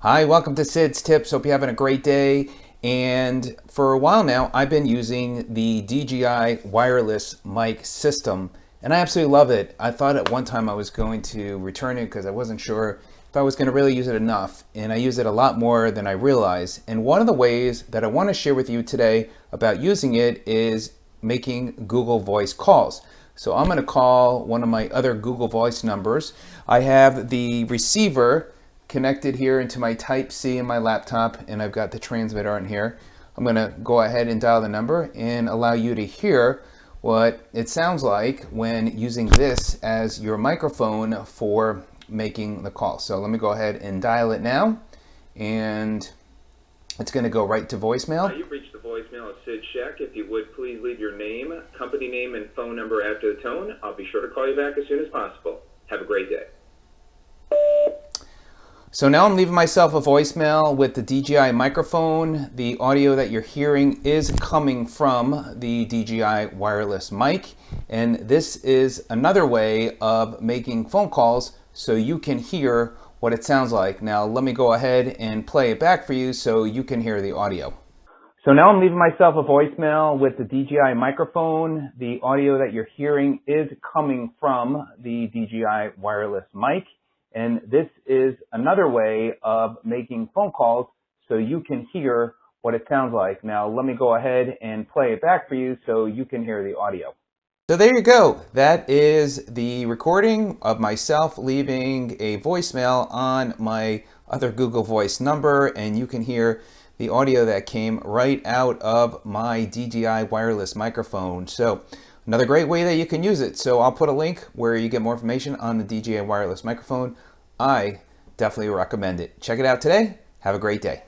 Hi, welcome to Sid's Tips. Hope you're having a great day. And for a while now, I've been using the DJI wireless mic system, and I absolutely love it. I thought at one time I was going to return it because I wasn't sure if I was going to really use it enough, and I use it a lot more than I realize. And one of the ways that I want to share with you today about using it is making Google Voice calls. So I'm going to call one of my other Google Voice numbers. I have the receiver connected here into my Type-C in my laptop, and I've got the transmitter on here. I'm going to go ahead and dial the number and allow you to hear what it sounds like when using this as your microphone for making the call. So let me go ahead and dial it now, and it's going to go right to voicemail. You've reached the voicemail of Sid Sheck. If you would, please leave your name, company name, and phone number after the tone. I'll be sure to call you back as soon as possible. Have a great day. So now I'm leaving myself a voicemail with the DJI microphone. The audio that you're hearing is coming from the DJI wireless mic. And this is another way of making phone calls so you can hear what it sounds like. Now let me go ahead and play it back for you so you can hear the audio. So now I'm leaving myself a voicemail with the DJI microphone. The audio that you're hearing is coming from the DJI wireless mic. And this is another way of making phone calls so you can hear what it sounds like. Now let me go ahead and play it back for you so you can hear the audio. So there you go. That is the recording of myself leaving a voicemail on my other Google Voice number, and you can hear the audio that came right out of my DJI wireless microphone. So another great way that you can use it. So I'll put a link where you get more information on the DJI wireless microphone. I definitely recommend it. Check it out today. Have a great day.